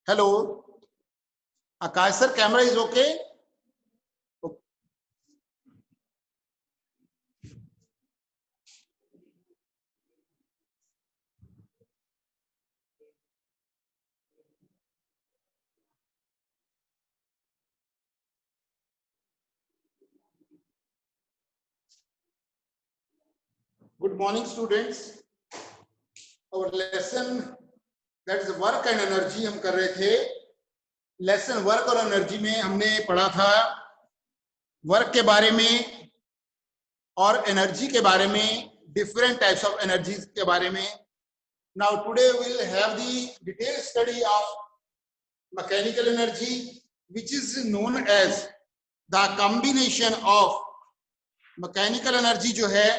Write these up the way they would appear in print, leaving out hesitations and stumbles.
Hello, Akash sir, camera is okay? Good morning, students. Our lesson, that is work and energy, हम कर रहे थे. Lesson work और energy में हमने पढ़ा था वर्क के बारे में और एनर्जी के बारे में, डिफरेंट टाइप्स ऑफ एनर्जीज के बारे में. Now today we will have the detailed study of mechanical energy, which is known as the combination of mechanical energy जो है,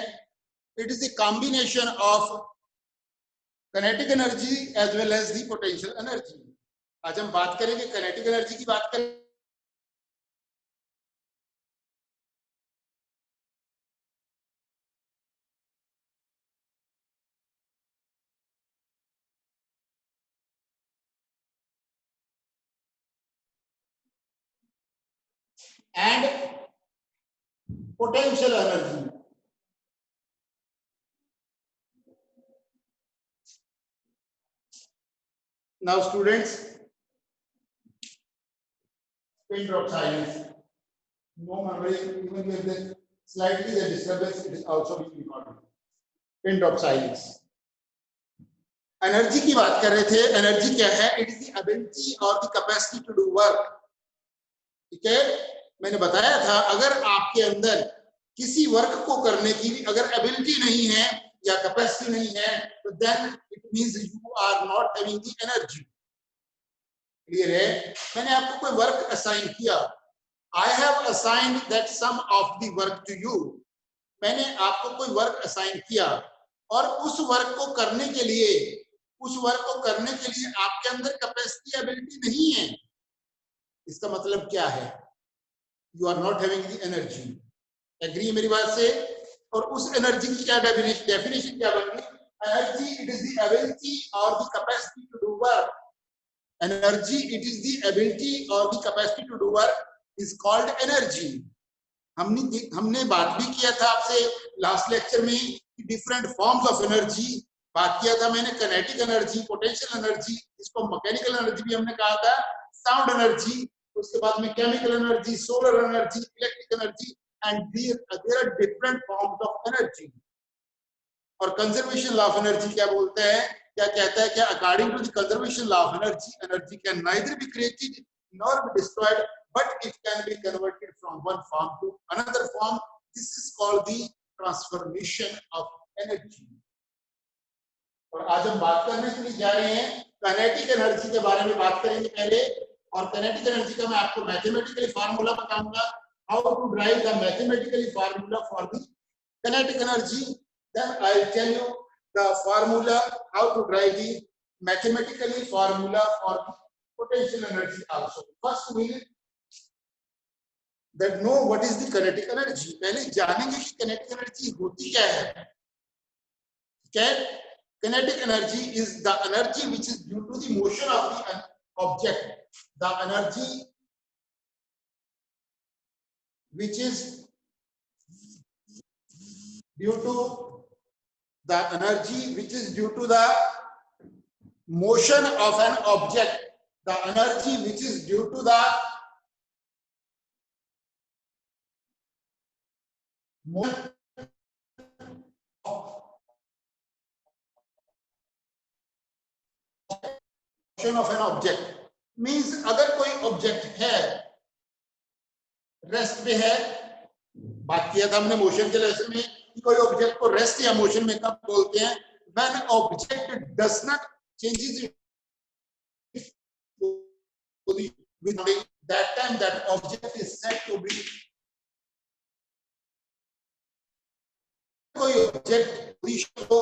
it is the combination of kinetic energy as well as the potential energy. आज हम बात करेंगे kinetic energy की बात करें. And potential energy. Now students, pin drop silence. No murmuring, even if there slightly the disturbance, it is also being recorded. Pin drop silence. Energy की बात कर रहे थे. एनर्जी क्या है? इट इज द एबिलिटी और the capacity to do work. ठीक है, मैंने बताया था अगर आपके अंदर किसी वर्क को करने की अगर एबिलिटी नहीं है या कैपेसिटी नहीं है तो then it means you are not having the energy. Clear है? मैंने आपको कोई वर्क असाइन किया. I have assigned that some of the work to you. मैंने आपको कोई वर्क असाइन किया और उस वर्क को करने के लिए आपके अंदर कैपेसिटी एबिलिटी नहीं है. इसका मतलब क्या है? You are not having the energy. Agree मेरी बात से? और उस एनर्जी की क्या डेफिनेशन क्या बनेगी? Energy it is the ability और the capacity to do work. Energy it is the ability और the capacity to do work is called energy. हमने बात भी किया था आपसे लास्ट लेक्चर में डिफरेंट फॉर्म्स ऑफ एनर्जी बात किया था मैंने. काइनेटिक एनर्जी, पोटेंशियल एनर्जी, इसको मैकेनिकल एनर्जी भी हमने कहा था, साउंड एनर्जी, उसके बाद में chemical energy, solar energy, electric energy, and there are different forms of energy. और कंजर्वेशन लॉ ऑफ एनर्जी क्या बोलते हैं? क्या कहता है? क्या according to the conservation law of energy, energy can neither be created nor be destroyed but it can be converted from one form to another form. This is called the transformation of energy. और आज हम बात करने के लिए जा रहे हैं काइनेटिक एनर्जी के बारे में बात करेंगे पहले. और काइनेटिक एनर्जी का मैं आपको मैथमेटिकली फार्मूला बताऊंगा, how to drive the mathematically formula for the kinetic energy. Then I will tell you the formula how to drive the mathematically formula for potential energy also. First we that know what is the kinetic energy. पहले जानेंगे कि kinetic energy होती क्या है. Okay? Kinetic energy is the energy which is due to the motion of the object. The energy which is due to the motion of an object. The energy which is due to the motion of an object means अगर कोई object है rest पे है. बात किया था हमने motion के लेसन में कि कोई ऑब्जेक्ट को रेस्ट या मोशन में कब बोलते हैं? When object does not changes its position, that time that object is said to be. कोई ऑब्जेक्ट पोजीशन को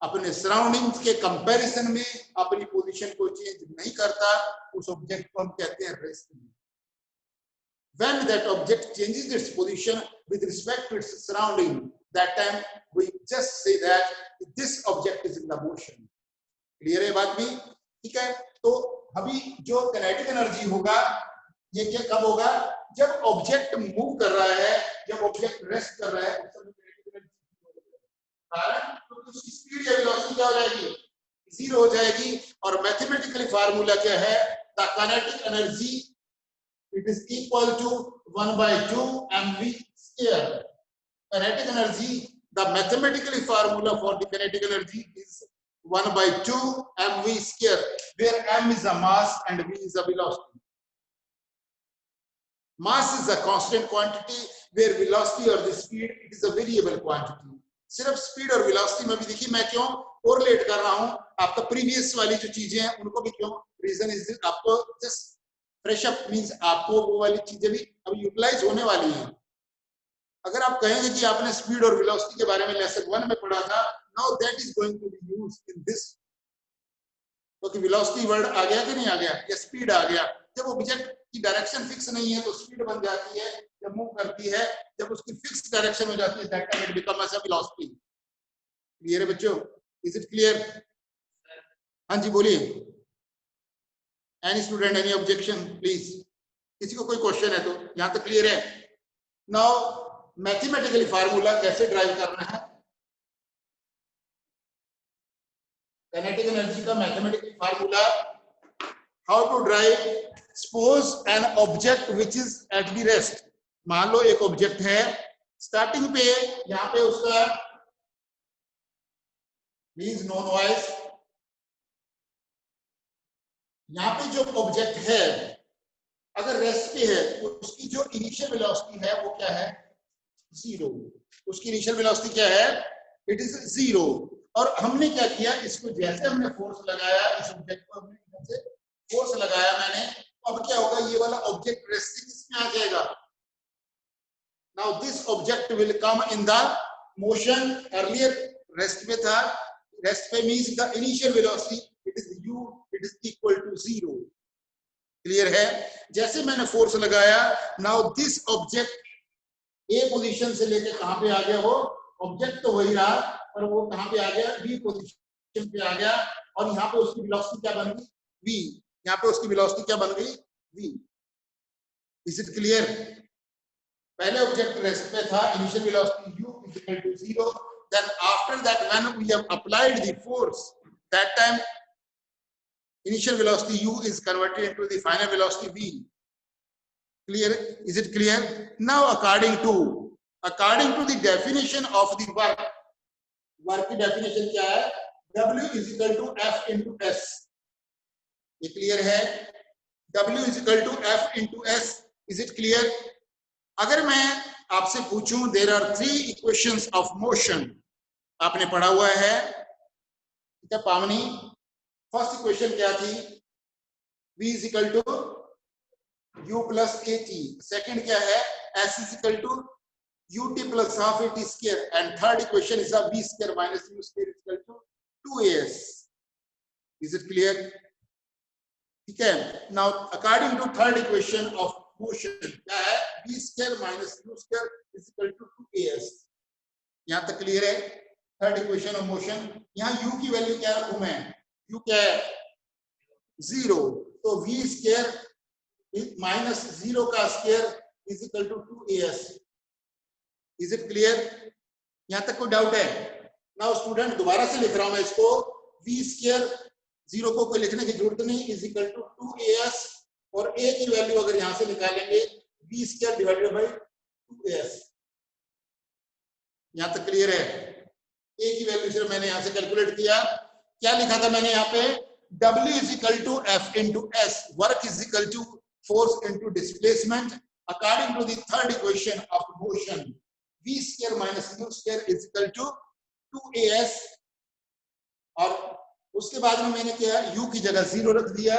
अपने सराउंडिंग्स के कंपैरिजन में अपनी पोजीशन को चेंज नहीं करता, उस ऑब्जेक्ट को हम कहते हैं रेस्ट में. When that object changes its position with respect to its surrounding, that time we just say that this object is in the motion. Clear है बात भी? ठीक है. तो अभी जो काइनेटिक एनर्जी होगा ये क्या कब होगा, जब ऑब्जेक्ट मूव कर रहा है, जब ऑब्जेक्ट रेस्ट कर रहा है, उस समय काइनेटिक एनर्जी कारण तो उसकी स्पीड या वेलोसिटी क्या हो जाएगी, जीरो हो जाएगी। और मैथमेटिकली फार्मूला क्या है, the kinetic energy it is equal to 1/2 mv square. Kinetic energy, the mathematically formula for the kinetic energy is 1/2 mv square, where m is a mass and v is a velocity. Mass is a constant quantity, where velocity or the speed it is a variable quantity. सिर्फ speed और velocity में भी देखिए मैं क्यों correlate कर रहा हूं, आपका प्रीवियस वाली जो चीजें हैं उनको भी क्यों, रीजन इज आपको जस्ट फ्रेश अप मींस आपको वो वाली चीजें भी अब यूटिलाइज होने वाली हैं। अगर आप कहेंगे कि आपने स्पीड और वेलोसिटी के बारे में लेसन 1 में पढ़ा था, now that is going to be used in this, क्योंकि वेलोसिटी वर्ड आ गया कि नहीं आ गया, या स्पीड आ गया। जब ऑब्जेक्ट की डायरेक्शन फिक्स नहीं है तो स्पीड बन जाती है, जब मूव करती है, जब उसकी फिक्स डायरेक्शन हो जाती है that time it become as a velocity. Clear है बच्चों, इज इट क्लियर? हाँ जी बोलिए। Any student any objection please, किसी को कोई क्वेश्चन है तो, यहां तक क्लियर है? नाउ मैथमेटिकली फार्मूला कैसे ड्राइव करना है, काइनेटिक एनर्जी का mathematical formula, how to drive, suppose an object which is at the rest. मान लो एक ऑब्जेक्ट है स्टार्टिंग पे, यहाँ पे उसका मींस नो नॉइज, यहाँ पे जो ऑब्जेक्ट है अगर रेस्ट पे है तो उसकी जो इनिशियल वेलोसिटी है वो क्या है, जीरो। उसकी इनिशियल वेलोसिटी क्या है, इट इज जीरो। और हमने क्या किया, इसको जैसे हमने फोर्स लगाया, इस ऑब्जेक्ट को हमने इधर से फोर्स लगाया मैंने, अब क्या होगा, ये वाला ऑब्जेक्ट रेस्टिंग इसमें आ जाएगा। Now this object will come in the motion, earlier rest में था, रेस्ट पे means the initial velocity it is u, it is equal to zero. Clear है? जैसे मैंने फोर्स लगाया, now this object A position से लेके कहां पे आ गया, वो ऑब्जेक्ट तो वही रहा पर वो कहां पे आ गया, बी पोजीशन पे आ गया। और यहाँ पे उसकी वेलोसिटी क्या बन गई, v। यहाँ पे उसकी वेलोसिटी क्या बन गई, v। Is it clear? पहले ऑब्जेक्ट रेस्ट पे था, initial velocity u is equal to 0, then after that when we have applied the force, that time initial velocity u is converted into the final velocity v. Clear? Is it clear? Now according to the definition of the work की definition क्या है, w is equal to f into s। ये clear है? w is equal to f into s। Is it clear? अगर मैं आपसे पूछूं, there are 3 equations of motion, आपने पढ़ा हुआ है क्या पावनी? फर्स्ट इक्वेशन क्या थी, v is equal to u plus at। Second क्या है, s is equal to ut plus half at square, and third equation is a v square minus u square is equal to 2as। Is it clear? ठीक है। Now according to third equation of motion क्या है, v square minus u square is equal to 2as। यहां तक clear है? Third equation of motion, यहाँ u की value क्या रखूं मैं, u क्या है, 0, तो v स्क्वायर माइनस 0 का square is equal to 2as। Is it clear? यहां तक कोई डाउट है? नाउ स्टूडेंट दोबारा से लिख रहा हूं मैं इसको, v स्क्वायर 0 को कोई लिखने की जरूरत नहीं, इज इक्वल टू 2as, और a की वैल्यू अगर यहां से निकालेंगे v square divided bye 2as। यहां तक क्लियर है? a की वैल्यू सिर्फ मैंने यहां से कैलकुलेट किया, क्या लिखा था मैंने यहाँ पे, w is equal to f into s, work is equal to force into displacement। According to the third equation of motion, v square minus u square is equal to 2as। और उसके बाद में मैंने क्या, u की जगह 0 रख दिया,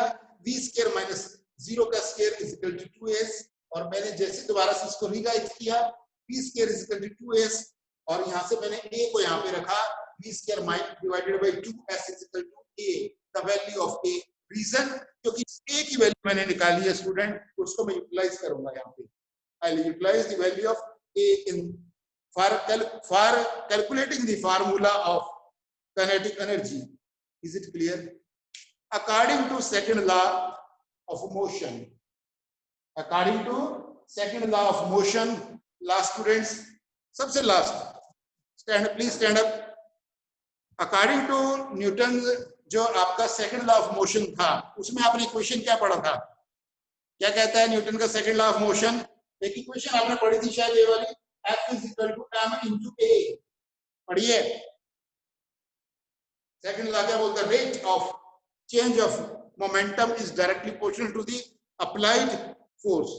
v स्क्वायर माइनस 0 का square is equal to 2as, और मैंने जैसे दोबारा से इसको रीराइट किया, v square is equal to 2as, और यहां से मैंने a को यहां पे रखा, v square minus divided by 2s is equal to a, the value of a। Reason क्योंकि a की वैल्यू मैंने निकाली है स्टूडेंट, उसको मैं यूटिलाइज करूंगा यहां पे। I will utilize the value of a in for calculating the formula of kinetic energy. Is it clear? According to second law, of motion. According to second law of motion, last students, सबसे last, stand up, please stand up. According to Newton जो आपका second law of motion था, उसमें आपने equation क्या पढ़ा था? क्या कहता है न्यूटन का सेकंड लॉ ऑफ मोशन? एक इक्वेशन आपने पढ़ी थी शायद, ये वाली, F is equal to m into a. पढ़िए, सेकंड लॉ क्या बोलता है? Rate of change of momentum is directly proportional to the applied force.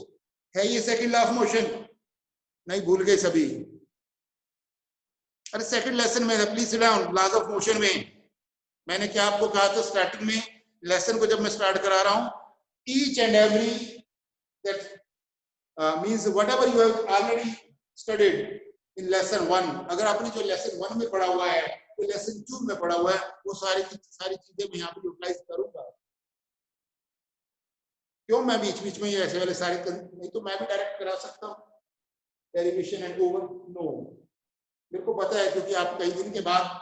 है ये सेकंड लॉ ऑफ मोशन? नहीं, भूल गए सभी? अरे सेकंड लेसन में, please sit down. Laws of motion में मैंने क्या आपको कहा था स्टार्टिंग में? लेसन को जब मैं स्टार्ट करा रहा हूं, each and every that means whatever you have already studied in lesson 1, अगर आपने जो लेसन 1 में पढ़ा हुआ है, तो लेसन 2 में पढ़ा हुआ है, वो सारी चीजें मैं यहाँ पे यूटिलाइज करूंगा. क्यों मैं बीच बीच में ये ऐसे वाले सारे, नहीं तो मैं भी डायरेक्ट करा सकता हूँ डेरिवेशन एंड ओवर. नो, मेरे को पता है, क्योंकि आप कई दिन के बाद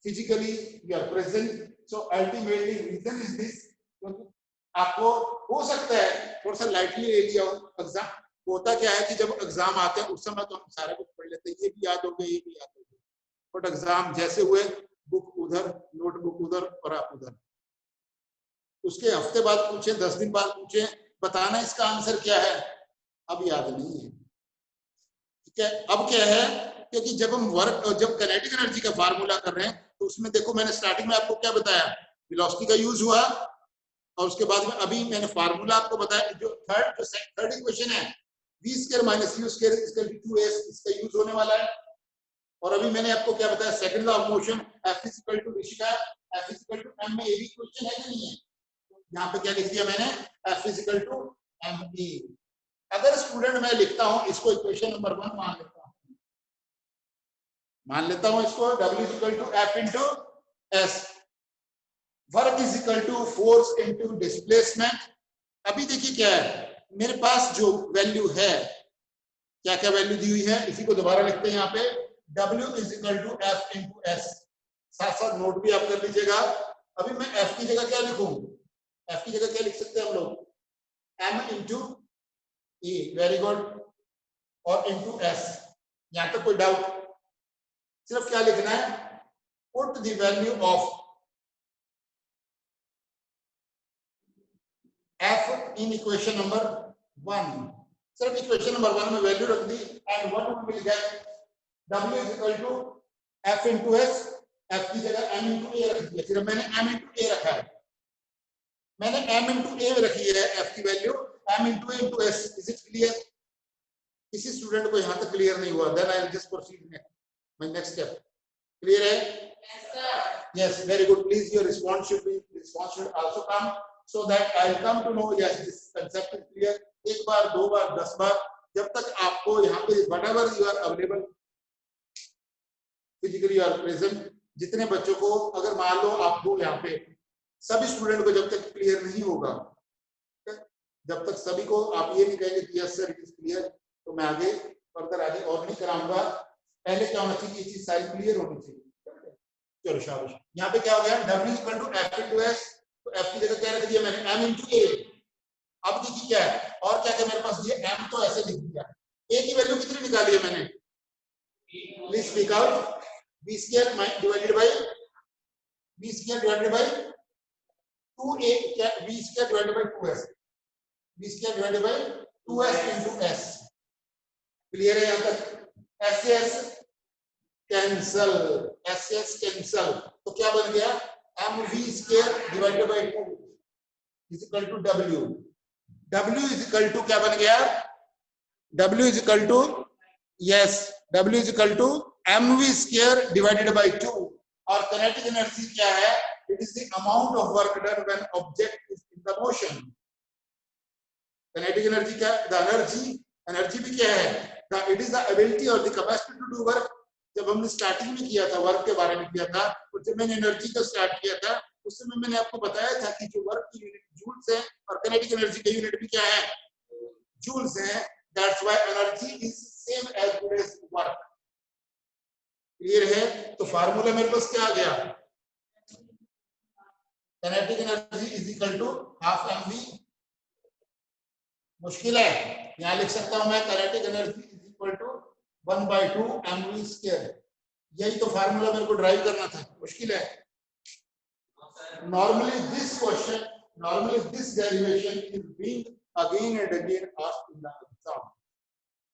physically you are present, so ultimately reason is this. आपको हो सकता है थोड़ा सा लाइटली ले लिया हो एग्जाम. होता क्या है कि जब एग्जाम आते हैं उस समय तो हम सारा कुछ पढ़ लेते हैं, ये भी याद हो गया, ये भी याद हो गया, बट एग्जाम जैसे हुए, बुक उधर, नोटबुक उधर और आप उधर. उसके हफ्ते बाद पूछे, 10 दिन बाद पूछे, बताना इसका आंसर क्या है, अब याद नहीं है. ठीक है, अब क्या है, क्योंकि जब हम वर्क, जब काइनेटिक एनर्जी का फार्मूला कर रहे हैं, तो उसमें देखो मैंने स्टार्टिंग में आपको क्या बताया? वेलोसिटी का यूज हुआ, और उसके बाद में अभी मैंने फार्मूला आपको बताया. जो थर्ड इक्वेशन है, v square minus u square is equal to 2s, इसका यूज होने वाला है. और अभी मैंने आपको क्या बताया? Second law of motion, f is equal to Rishika, f is equal to m में ये भी इक्वेशन है कि नहीं है? यहाँ पे क्या लिख दिया मैंने? f is equal to m. अगर स्टूडेंट मैं लिखता हूं इसको इक्वेशन नंबर 1 मान लेता हूं इसको, W is equal to F into S, work is equal to force into displacement. अभी देखिए क्या है मेरे पास जो वैल्यू है, क्या क्या वैल्यू दी हुई है, इसी को दोबारा लिखते हैं यहाँ पे. W is equal to F into S, साथ साथ नोट भी आप कर लीजिएगा. अभी मैं F की जगह क्या लिखूं? F की जगह क्या लिख सकते हैं हम लोग? M into E, very good, और इंटू S. यहां तक कोई डाउट? सिर्फ क्या लिखना है? Put the value of F in equation number 1. सिर्फ इक्वेशन नंबर 1 में वैल्यू रख दी, and what we will get? W is equal to F into S. F की जगह M इंटू A रख दिया. सिर्फ मैंने M इंटू A रखा है, मैंने M इंटू A रखी है F की value, M into A into S. Is it clear? किसी स्टूडेंट को यहां तक क्लियर नहीं हुआ? Then I will just proceed next, my next step. Clear है? Yes sir. Yes, very good. Please your response should also come, so that I will come to know yes this concept is clear. एक बार, 2 बार, 10 बार, जब तक आपको यहाँ पे whatever you are available physically you are present, जितने बच्चों को, अगर मान लो आपको यहाँ पे सभी स्टूडेंट को जब तक क्लियर नहीं होगा, जब तक सभी को आप ये नहीं कहेंगे कि yes sir it is clear, तो मैं आगे फर्दर आगे और नहीं कराऊंगा. पहले क्या होना चाहिए? ये चीज सारी क्लियर होनी चाहिए. चलो शाबाश. यहाँ पे क्या हो गया? W equal to F into S, तो F की जगह क्या रख दिया मैंने? M into A. अब देखिए क्या है, और क्या क्या मेरे पास दिया? M तो ऐसे लिख दिया. A की वैल्यू कितनी निकाली है मैंने? Please speak out. B square divided bye 2A, क्या B square divided by 2S, B square divided by 2S into S. Clear है यहाँ तक? SS कैंसल, SS कैंसल, तो क्या बन गया? MV square divided by 2 is equal to W. W is equal to क्या बन गया? W is equal to, yes, W is equal to MV square divided by 2. और काइनेटिक एनर्जी क्या है? It is the amount of work done when object is in the motion. Kinetic energy क्या? The energy भी क्या है? It is the ability और the capacity to do work. जब हमने स्टार्टिंग में किया था, वर्क के बारे में किया था, और जब मैंने एनर्जी का स्टार्ट किया था, उस समय मैंने आपको बताया था कि जो वर्क की यूनिट जूल्स है, और काइनेटिक एनर्जी का यूनिट भी क्या है? जूल्स है. That's why energy is same as good as work. Clear है? तो फार्मूला मेरे पास क्या आ गया? Kinetic energy is equal to half mv मुश्किल है? यहाँ लिख सकता हूं मैं kinetic energy is equal to 1/2 mv square. यही तो फार्मूला मेरे को ड्राइव करना था। मुश्किल है? Normally this derivation is being again and again asked in the exam.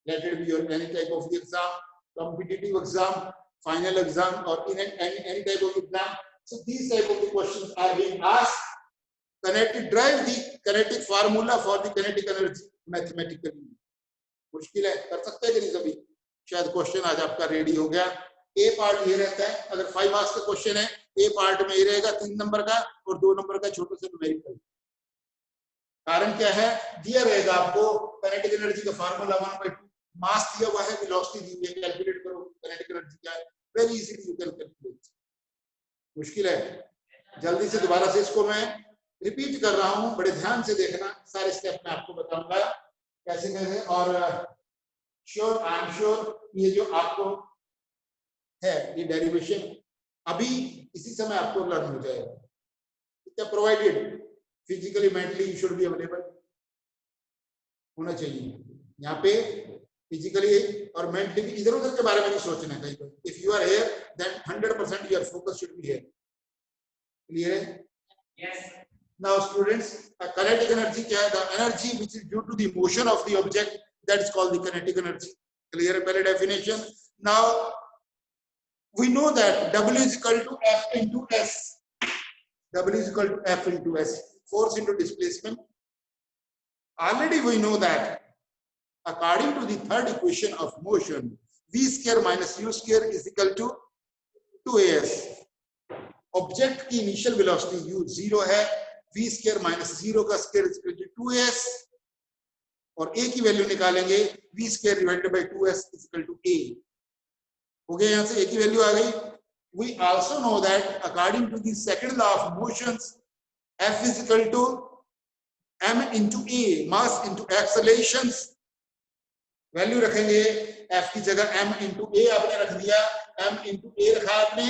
Let it be your any type of exam, competitive exam, final exam, or in any type of exam. So these type of the questions are being asked. Drive the kinetic formula for the kinetic energy mathematically. मुश्किल है? कर सकते हैं कि नहीं सभी? शायद question आज आपका रेडी हो गया। ए पार्ट ये रहता है, अगर 5 मार्क्स का क्वेश्चन है, ए पार्ट में ये रहेगा 3 नंबर का और 2 नंबर का छोटे से न्यूमेरिकल। कारण क्या है? दिया रहेगा आपको काइनेटिक एनर्जी का फार्मूला 1/2, मास दिया हुआ है, वेलोसिटी दी हुई है, कैलकुलेट करो काइनेटिक एनर्जी क्या है। Very easily you can calculate. मुश्किल है? जल्दी से दोबारा से इसको मैं रिपीट कर रहा हूं, बड़े ध्यान से देखना, सारे स्टेप मैं आपको बताऊंगा कैसे कैसे। और श्योर, आई एम श्योर ये जो आपको है ये डेरिवेशन अभी इसी समय आपको लर्न हो जाएगा। Provided physically mentally you should be available होना चाहिए। यहाँ पे फिजिकली और मेंटली इधर उधर के बारे में नहीं सोचना है कहीं पर। If you are here then 100% your focus should be here. Clear है? Yes. Now students, kinetic energy क्या है? The energy which is due to the motion of the object, that is called the kinetic energy. Clear? पहले definition. Now we know that W is equal to F into S. W is equal to F into S. Force into displacement. Already we know that according to the third equation of motion, V square minus U square is equal to 2AS. Object की initial velocity u 0 है, v square minus 0 का square is equal to 2s, और a की value निकालेंगे v square divided by 2s is equal to a। हो गया? यहां से a की वैल्यू आ गई। We also know that according to the second law of motions, f is equal to m into a, mass into accelerations. Value रखेंगे f की जगह m into a आपने रख दिया, m into a रखा आपने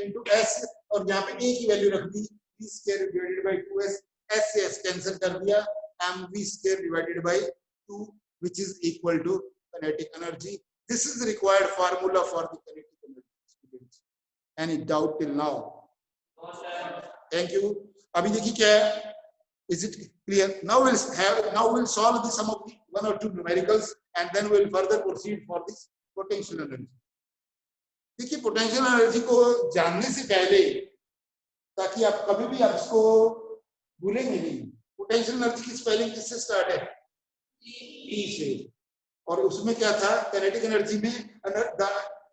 into s, और यहाँ पे a की वैल्यू रख दी v square divided by 2s, s से s कैंसिल कर दिया, mv square divided by 2 which is equal to kinetic energy. This is the required formula for the kinetic energy, students. Any doubt till now? No sir. Thank you. अभी देखिए क्या है? Is it clear? Now we'll solve the sum of the 1 or 2 numericals and then we'll further proceed for this potential energy. देखिए potential energy को जानने से पहले, ताकि आप कभी भी आप इसको भूलेंगे नहीं, पोटेंशियल एनर्जी की स्पेलिंग किससे स्टार्ट है? E से। और उसमें क्या था? काइनेटिक एनर्जी में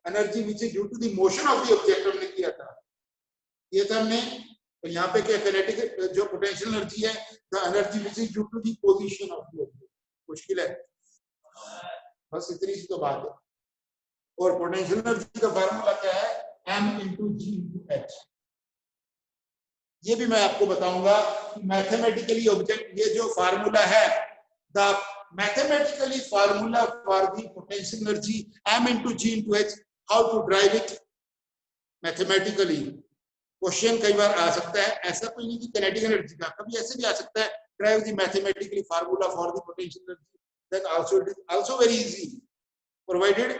energy which is due to the motion of the object हमने किया था, ये था हमने। तो यहाँ पे क्या काइनेटिक जो पोटेंशियल एनर्जी है, the energy which is due to the position of the object. मुश्किल है? बस इतनी सी तो बात है। और पोटेंशियल एनर्जी का फार्मूला क्या है? m into g into h। ये भी मैं आपको बताऊंगा कि मैथमेटिकली ऑब्जेक्ट, ये जो फार्मूला है, the mathematically formula for the potential energy m into g into h, how to drive it mathematically. Question कई बार आ सकता है, ऐसा कोई नहीं कि काइनेटिक एनर्जी का, कभी ऐसे भी आ सकता है, drive the mathematically formula for the potential energy, then also it is also very easy, provided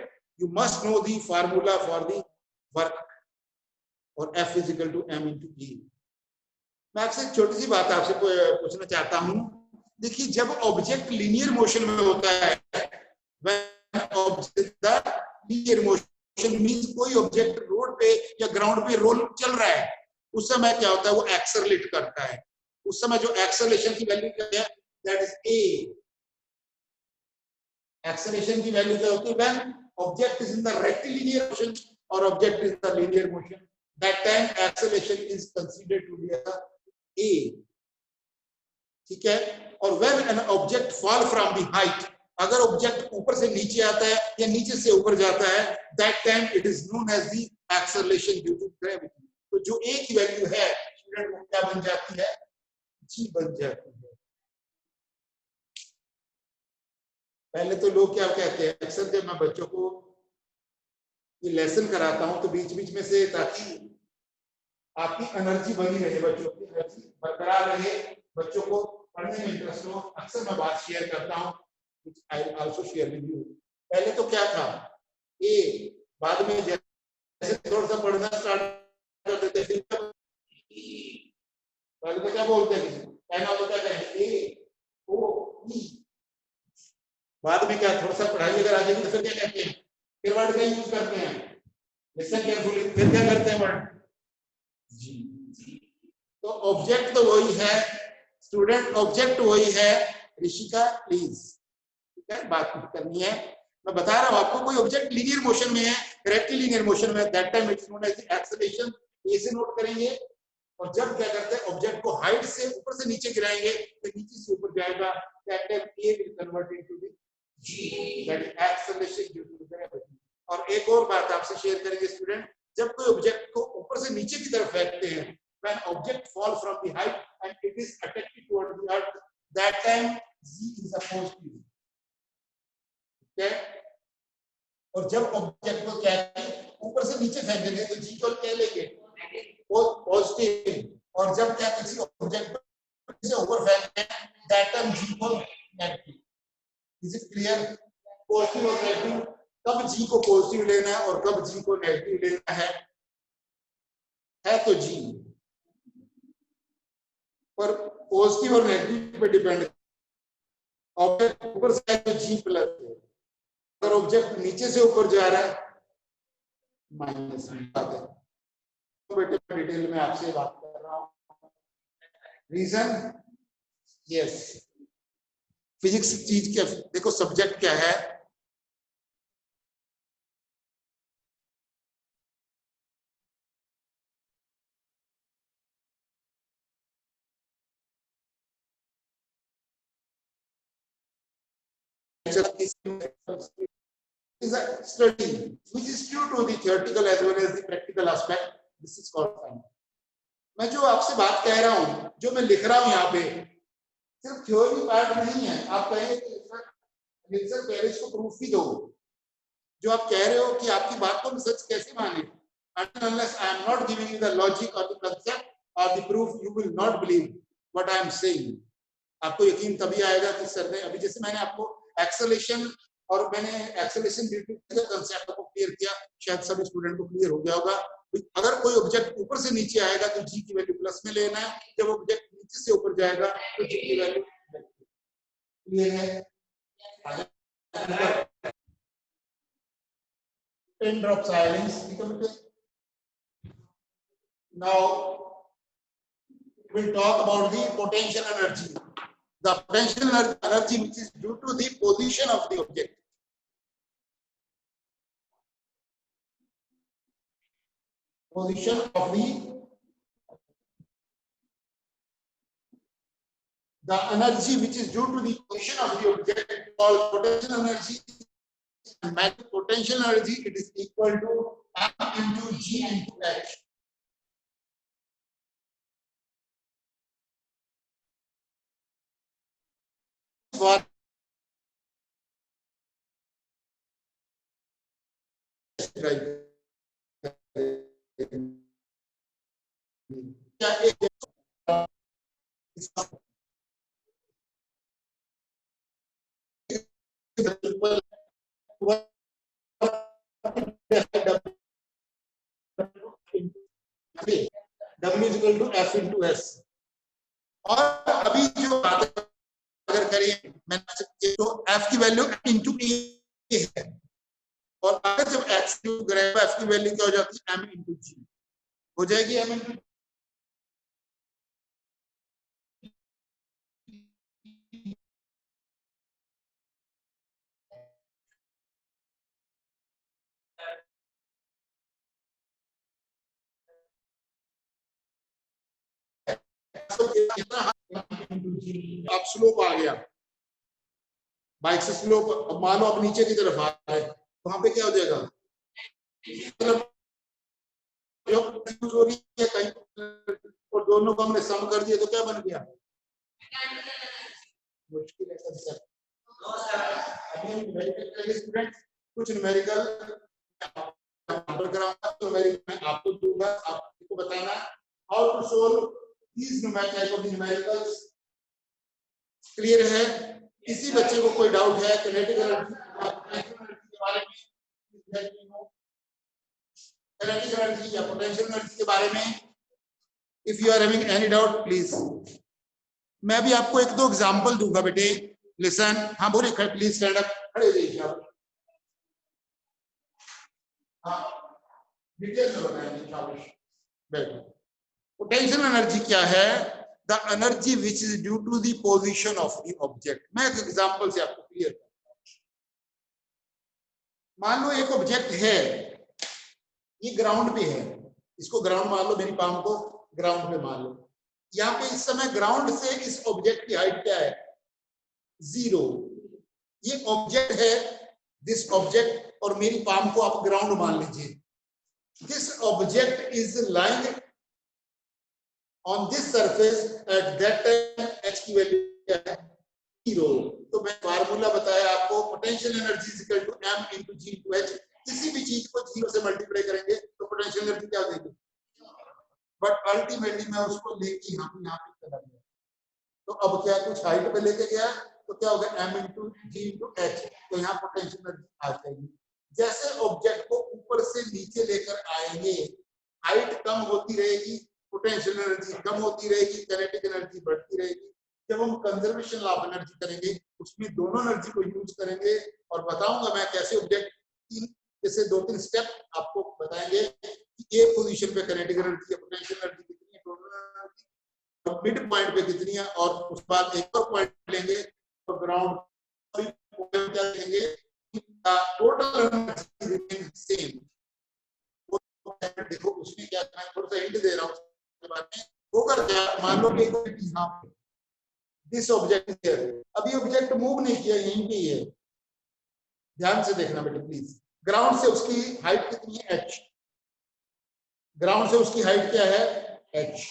you must know the formula for the work, और F is equal to m into E। मैं आपसे एक छोटी सी बात आपसे पूछना चाहता हूं। देखिए जब ऑब्जेक्ट लीनियर मोशन में होता है, when object the linear motion means कोई ऑब्जेक्ट रोड पे या ग्राउंड पे रोल चल रहा है, उस समय क्या होता है? वो एक्सेलरेट करता है। उस समय जो एक्सेलरेशन की वैल्यू क्या है? That is a। एक्सेलरेशन की वैल्यू क्या होती है? when object is in the rectilinear motion or object is in the linear motion, that time acceleration is considered to be a। ठीक है? और when an object fall from the height, अगर object ऊपर से नीचे आता है या नीचे से ऊपर जाता है, that time it is known as the acceleration due to gravity। तो जो a की वैल्यू है स्टूडेंट, वो क्या बन जाती है? g बन जाती है। पहले तो लोग क्या कहते हैं, अक्सर जब मैं बच्चों को ये लेसन कराता हूं तो बीच बीच में से, ताकि आपकी एनर्जी बनी रहे, बच्चों की एनर्जी बरकरार रहे, बच्चों को पढ़ने में इंटरेस्ट हो, अक्सर मैं बात शेयर करता हूँ, I also share with you. पहले तो क्या था, ए, बाद में जैसे थोड़ा सा पढ़ना स्टार्ट कर देते फिर पहले तो क्या बोलते हैं, कहना तो क्या कहें ए ओ ई, बाद में क्या थोड़ा सा पढ़ाई अगर आ जाएगी तो फिर क्या कहते हैं, फिर वर्ड का यूज करते हैं, लिसन केयरफुली, फिर क्या करते हैं वर्ड जी। तो ऑब्जेक्ट तो वही है स्टूडेंट, ऑब्जेक्ट वही है। ऋषिका प्लीज, ठीक है, बात करनी है, मैं बता रहा हूं आपको, कोई ऑब्जेक्ट लीनियर मोशन में है, करेक्टली लीनियर मोशन में, that time it's known as acceleration, A से नोट करेंगे। और जब क्या करते हैं, ऑब्जेक्ट को हाइट से ऊपर से नीचे गिराएंगे तो नीचे से ऊपर जाएगा, that time A will convert into the G, that is acceleration due to gravity. और एक और बात आपसे शेयर करेंगे स्टूडेंट, जब कोई ऑब्जेक्ट को ऊपर से नीचे की तरफ फेंकते हैं, when object fall from the height and it is attracted toward the earth, that time g is a positive, okay? और जब ऑब्जेक्ट को क्या ऊपर से नीचे फेंक देंगे तो जी को क्या लेंगे, पॉजिटिव। और जब क्या किसी ऑब्जेक्ट से ऊपर फेंकते हैं, दैट टाइम जी को negative. Is it clear? Positive और नेगेटिव, कब जी को पॉजिटिव लेना है और कब जी को नेगेटिव लेना है तो जी पर पॉजिटिव और नेगेटिव पे डिपेंड, ऑब्जेक्ट ऊपर से है तो जी प्लस है, अगर ऑब्जेक्ट नीचे से ऊपर जा रहा है माइनस है। तो बेटे डिटेल में आपसे बात कर रहा हूँ, रीजन यस, फिजिक्स चीज क्या, देखो सब्जेक्ट क्या है, is a study which is true to the theoretical as well as the practical aspect. This is called science. मैं जो आपसे बात कह रहा हूँ, जो मैं लिख रहा हूँ यहाँ पे, सिर्फ थ्योरी पार्ट नहीं है। आप कहें कि सर पहले इसको प्रूफ भी दो, जो आप कह रहे हो कि आपकी बात को हम सच कैसे माने, unless I am not giving you the logic or the concept or the proof, you will not believe what I am saying. आपको यकीन तभी आएगा कि सर ने अभी जैसे मैंने आपको एक्सेलेरेशन और मैंने एक्सेलेरेशन ड्यू टू कंसेप्ट को क्लियर किया, शायद सभी स्टूडेंट को क्लियर हो गया होगा। अगर कोई ऑब्जेक्ट ऊपर से नीचे आएगा तो जी की वैल्यू प्लस में लेना है, जब ऑब्जेक्ट नीचे से ऊपर जाएगा तो जी की वैल्यू क्लियर है। 10 drops silence. Now we'll talk about the potential energy. The potential energy which is due to the position of the object. Position of the energy which is due to the position of the object called potential energy. And potential energy, it is equal to M into G into H. For W is equal to F into S. और अभी जो बात अगर करें मैंने तो F की value into ए है, और अगर जब X करें F की वैल्यू क्या हो जाती है, M इंटू जी हो जाएगी। M इंटू अब स्लोप आ गया, बाइक से स्लोप, अब मान लो अब नीचे की तरफ आ रहा है, वहां पे क्या हो जाएगा, मतलब जो है कहीं और दोनों को हमने सम कर दिया तो क्या बन गया, मुश्किल है सर। स्टूडेंट कुछ न्यूमेरिकल मैं आपको दूंगा, आपको बताना how to solve these numerical clear है? किसी बच्चे को कोई डाउट है किनेटिक एनर्जी के बारे में, किनेटिक एनर्जी या पोटेंशियल एनर्जी के बारे में? If you are having any doubt please. मैं भी आपको एक दो एग्जांपल दूंगा बेटे, लिसन। हाँ बोलिए, प्लीज स्टैंड अप, खड़े हो जाइए आप। हाँ डिटेल में बताएंगे, बैठो। पोटेंशियल एनर्जी क्या है? The energy which is due to the position of the object. मैं एक एग्जांपल से आपको क्लियर करता हूं। मान लो एक ऑब्जेक्ट है, ये ग्राउंड पे है, इसको ग्राउंड मान लो, मेरी पाम को ग्राउंड पे मान लो। यहाँ पे इस समय ग्राउंड से इस ऑब्जेक्ट की हाइट क्या है? 0। ये ऑब्जेक्ट है, दिस ऑब्जेक्ट, और मेरी पाम को आप ग्राउंड मान लीजिए। This object is lying on this surface at that time h की वैल्यू क्या है? 0। तो मैं फार्मूला बताया आपको, potential energy is equal to m into g into h। किसी भी चीज को 0 से मल्टीप्लाई करेंगे तो पोटेंशियल एनर्जी क्या देगी? बट अल्टीमेटली मैं उसको लेके यहाँ पे चला गया, तो अब क्या कुछ हाइट पे लेके गया तो क्या होगा? m into g into h। तो यहाँ पोटेंशियल एनर्जी आ जाएगी। जैसे ऑब्जेक्ट को ऊपर से नीचे लेकर आएंगे, हाइट कम होती रहेगी, पोटेंशियल एनर्जी कम होती रहेगी, काइनेटिक एनर्जी बढ़ती रहेगी। जब हम कंजर्वेशन लॉ ऑफ एनर्जी करेंगे उसमें दोनों एनर्जी को यूज करेंगे, और बताऊंगा मैं कैसे ऑब्जेक्ट की, जैसे 2-3 स्टेप आपको बताएंगे कि एक पोजीशन पे काइनेटिक एनर्जी या पोटेंशियल एनर्जी कितनी है, टोटल एनर्जी मिड पॉइंट पे कितनी है, और उसके बाद एक और पॉइंट लेंगे तो ग्राउंड क्या लेंगे, टोटल एनर्जी रिमेन सेम। देखो उसमें क्या, मैं थोड़ा सा हिंट दे रहा हूँ उसके बारे में। होगा क्या, मान लो कि यहाँ पे दिस ऑब्जेक्ट हियर, अभी ऑब्जेक्ट मूव नहीं किया, यहीं पे ही है। ध्यान से देखना बेटे प्लीज। ग्राउंड से उसकी हाइट कितनी है? h। ग्राउंड से उसकी हाइट क्या है? h।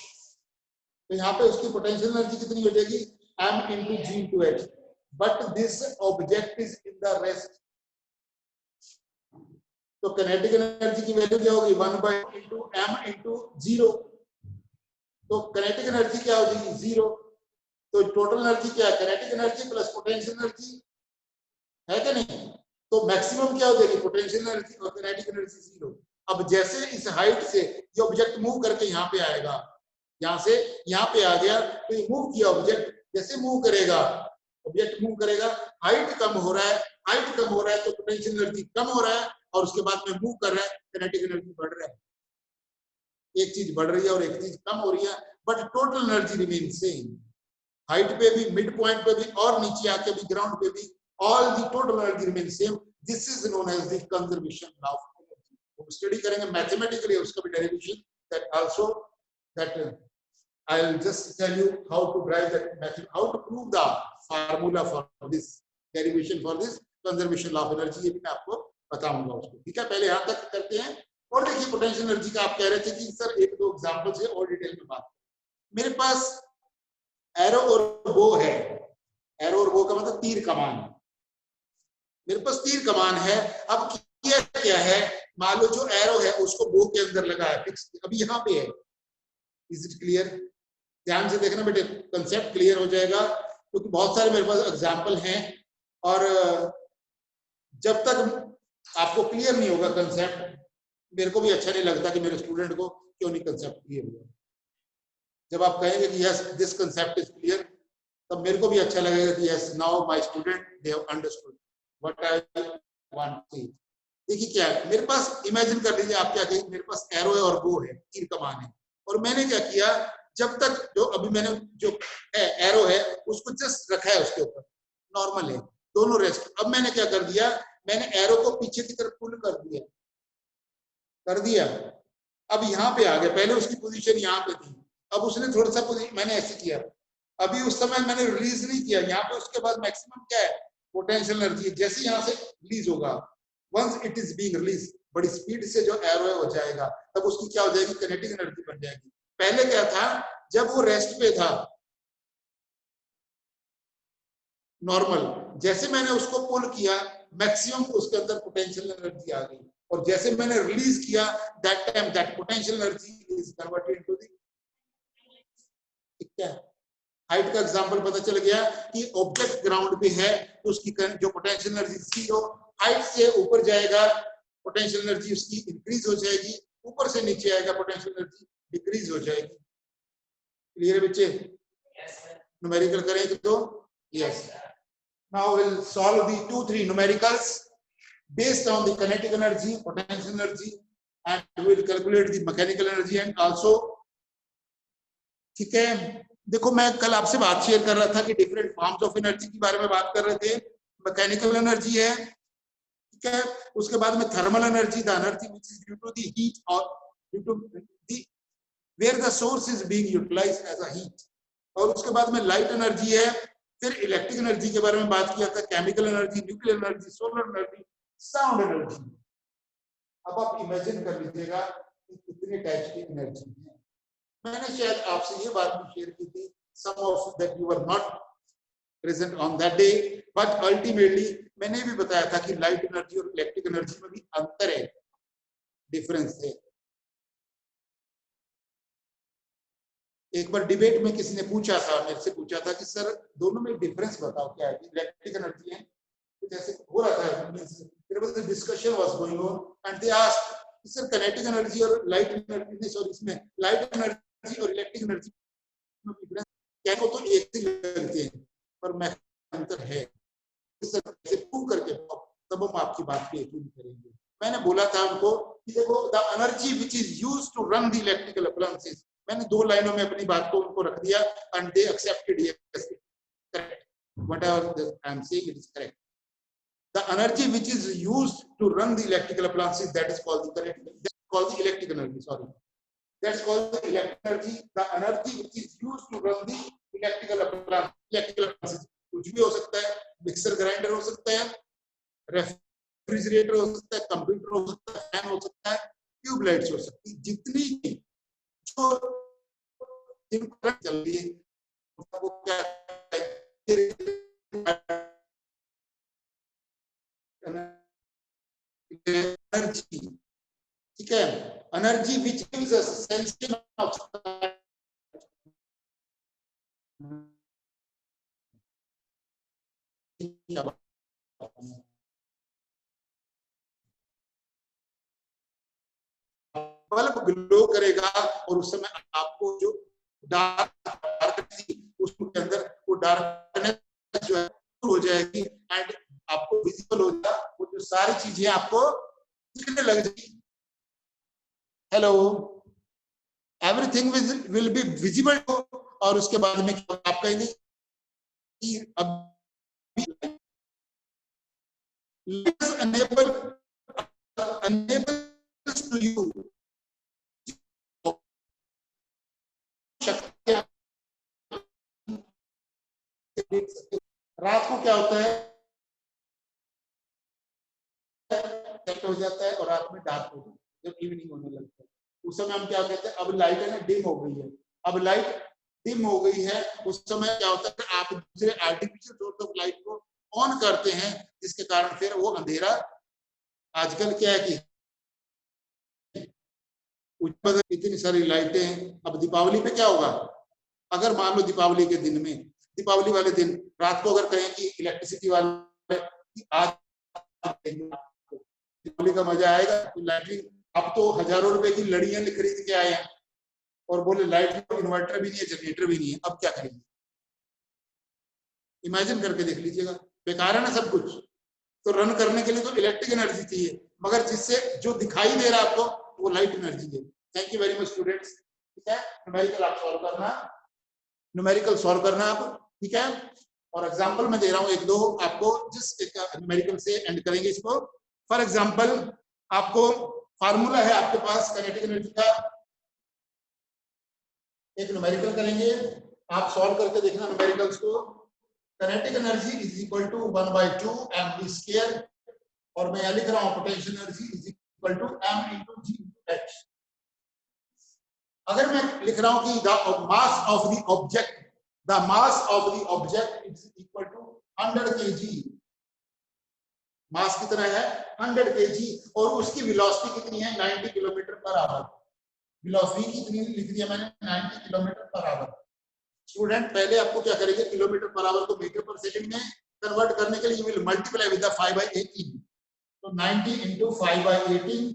तो यहाँ पे उसकी पोटेंशियल एनर्जी कितनी बचेगी? m into g into h। But this object is in the rest, तो काइनेटिक एनर्जी की वैल्यू क्या होगी? 1 into m into 0। तो काइनेटिक एनर्जी क्या हो जाएगी? 0। तो टोटल एनर्जी क्या है? Kinetic energy plus potential energy, है क्या नहीं? तो मैक्सिमम क्या हो जाएगी? पोटेंशियल एनर्जी और काइनेटिक एनर्जी 0। अब जैसे इस हाइट से ये ऑब्जेक्ट मूव करके यहाँ पे आएगा, यहाँ से यहाँ पे आ गया, तो ये मूव किया ऑब्जेक्ट, जैसे मूव करेगा ऑब्जेक्ट मूव करेगा, हाइट कम हो रहा है, हाइट कम हो रहा है तो पोटेंशियल एनर्जी कम हो रहा है, और उसके बाद में मूव कर रहा है, काइनेटिक एनर्जी बढ़ रहा है। एक चीज बढ़ रही है और एक चीज कम हो रही है, but total energy remain same. Height पे भी, मिड पॉइंट पे भी, और नीचे आके भी ग्राउंड पे भी, all the total energy remain same. This is known as the conservation law of energy. वो स्टडी करेंगे मैथमेटिकली, उसका भी derivation, that also, that I'll just tell you how to drive that method, how to prove the formula for this derivation for this conservation law of energy, ये भी मैं आपको बताऊंगा उसको। ठीक है, पहले यहाँ तक करते हैं। और देखिए पोटेंशियल एनर्जी का आप कह रहे थे कि सर एक दो एग्जांपल से और डिटेल में बात। मेरे पास एरो और बो है, एरो और बो का मतलब तीर कमान। मेरे पास तीर कमान है, अब किया क्या है, मान लो जो एरो है उसको बो के अंदर लगा है फिक्स, अभी यहाँ पे है। Is it clear? ध्यान से देखना बेटे, कंसेप्ट क्लियर हो जाएगा, क्योंकि बहुत सारे मेरे पास एग्जाम्पल हैं, और जब तक आपको क्लियर नहीं होगा कंसेप्ट, मेरे को भी अच्छा नहीं लगता कि मेरे स्टूडेंट को क्यों नहीं कंसेप्ट क्लियर हुआ। जब आप कहेंगे कि yes this concept is clear, तब मेरे को भी अच्छा लगेगा कि yes now my student they have understood what I want to say. देखिए क्या है, मेरे पास इमेजिन कर लीजिए, आप क्या कहेंगे, मेरे पास एरो है और बो है, तीर कमान है, और मैंने क्या किया, जब तक जो अभी मैंने जो एरो है उसको जस्ट रखा है उसके ऊपर, नॉर्मल है, दोनों रेस्ट। अब मैंने क्या कर दिया, मैंने एरो को पीछे की तरफ पुल कर दिया। अब यहाँ पे आ गया, पहले उसकी पोजीशन यहाँ पे थी, अब उसने थोड़ा सा मैंने ऐसे किया, अभी उस समय मैंने रिलीज नहीं किया यहाँ पे, उसके बाद मैक्सिमम क्या है, पोटेंशियल एनर्जी। जैसे यहाँ से रिलीज होगा, once it is being release, बड़ी स्पीड से जो एरो है वो जाएगा, तब उसकी क्या हो जाएगी, काइनेटिक एनर्जी बन जाएगी। पहले क्या था, जब वो रेस्ट पे था नॉर्मल, जैसे मैंने उसको पुल किया, मैक्सिमम उसके अंदर पोटेंशियल एनर्जी आ गई, और जैसे मैंने रिलीज किया, that time that potential energy is converted into the, ठीक है। हाइट का एग्जांपल पता चल गया कि ऑब्जेक्ट ग्राउंड पे है तो उसकी जो पोटेंशियल एनर्जी जीरो, हाइट से ऊपर जाएगा पोटेंशियल एनर्जी उसकी इंक्रीज हो जाएगी, ऊपर से नीचे आएगा पोटेंशियल एनर्जी डिक्रीज हो जाएगी। क्लियर है बच्चे? न्यूमेरिकल करें तो yes. Now will solve the 2-3 numericals based on the kinetic energy, potential energy, and we will calculate the mechanical energy and also, ठीक है। देखो मैं कल आपसे बात शेयर कर रहा था कि डिफरेंट फॉर्म्स ऑफ एनर्जी के बारे में बात कर रहे थे। मैकेनिकल एनर्जी है, ठीक है, उसके बाद में thermal energy, the energy which is due to the heat और due to the where the source is being utilised as a heat, और उसके बाद में लाइट एनर्जी है। फिर इलेक्ट्रिक एनर्जी के बारे में बात किया था, chemical energy, nuclear energy, solar energy, sound energy. अब आप इमेजिन कर लीजिएगा कि कितने टाइप की एनर्जी है। मैंने शायद आपसे ये बात भी शेयर की थी, some of that you were not present on that day, but ultimately मैंने भी बताया था कि लाइट एनर्जी और इलेक्ट्रिक एनर्जी में भी अंतर है, डिफरेंस है। एक बार डिबेट में किसी ने पूछा था, मेरे से पूछा था कि सर दोनों में डिफरेंस बताओ क्या है। इलेक्ट्रिक एनर्जी है कुछ ऐसे हो रहा था, discussion was going on and they asked sir kinetic energy और लाइट एनर्जी, सॉरी इसमें लाइट एनर्जी और इलेक्ट्रिक एनर्जी में डिफरेंस क्या है? तो एक ही लगते हैं पर मैं अंतर है, सर ऐसे प्रूव करके तब हम आपकी बात पे यकीन करेंगे। मैंने बोला था उनको कि देखो the energy which is used to run the electrical appliances, मैंने 2 लाइनों में अपनी बात को उनको रख दिया and they accepted, yes correct, whatever I am saying it is correct. The energy which is used to run the electrical appliances, that is called the current, that's called the electric energy, sorry, that's called the electric energy. The energy which is used to run the electrical appliances, कुछ भी हो सकता है, mixer grinder हो सकता है, refrigerator हो सकता है, कंप्यूटर हो सकता है, फैन हो सकता है, ट्यूबलाइट्स हो सकती है, जितनी जो चल रही है वो क्या एनर्जी, ठीक है, energy which gives us sensation of bulb glow करेगा और उस समय आपको जो डार्क उसके अंदर वो डार्कनेस जो है हो जाएगी एंड आपको विजिबल हो जाएगा, वो जो सारी चीजें आपको दिखने लग जाएगी। Hello, everything will be visible और उसके बाद में आप कहेंगे कि अभी enables to you रात को क्या होता है, सेट हो जाता है और रात में डार्क हो जाता है, जब इवनिंग होने लगता है उस समय हम क्या कहते हैं, अब लाइट है ना डिम हो गई है, अब लाइट डिम हो गई है, उस समय क्या होता है आप दूसरे आर्टिफिशियल सोर्स ऑफ लाइट को ऑन करते हैं, जिसके कारण फिर वो अंधेरा, आजकल क्या है कि इतनी सारी लाइटें। अब दीपावली पे क्या होगा, अगर मान लो दीपावली के दिन में, दीपावली वाले दिन रात को अगर कहें कि इलेक्ट्रिसिटी वाले आज दीपावली का मजा आएगा, तो लाइटिंग, अब तो हजारों रुपए की लड़ियां खरीद के आए हैं और बोले लाइट इन्वर्टर भी नहीं है, जनरेटर भी नहीं है, अब क्या करेंगे? इमेजिन करके देख लीजिएगा, बेकार है ना सब कुछ। तो रन करने के लिए तो इलेक्ट्रिक एनर्जी चाहिए, मगर जिससे जो दिखाई दे रहा है आपको वो लाइट एनर्जी है। Thank you very much students, ठीक है, न्यूमेरिकल आप सॉल्व करना, न्यूमेरिकल सॉल्व करना आप, ठीक है। और एग्जांपल मैं दे रहा हूं एक दो आपको, जिस न्यूमेरिकल से एंड करेंगे इसको। फॉर एग्जांपल आपको फार्मूला है आपके पास काइनेटिक एनर्जी का, एक न्यूमेरिकल करेंगे, आप सॉल्व करके देखना न्यूमेरिकल्स को। Kinetic energy is equal to 1/2 mv square, और मैं यहां लिख रहा हूं potential energy is equal to m into g into h। अगर मैं लिख रहा हूं कि the mass of the object, the mass of the object is equal to 100 kg, mass कितना है 100 kg, और उसकी वेलोसिटी कितनी है 90 किलोमीटर पर आवर, वेलोसिटी कितनी लिख दिया मैंने 90 किलोमीटर पर आवर, स्टूडेंट पहले आपको क्या करेंगे, किलोमीटर पर आवर को मीटर पर सेकंड में कन्वर्ट करने के लिए you will multiply with the 5/18। तो 90 × 5/18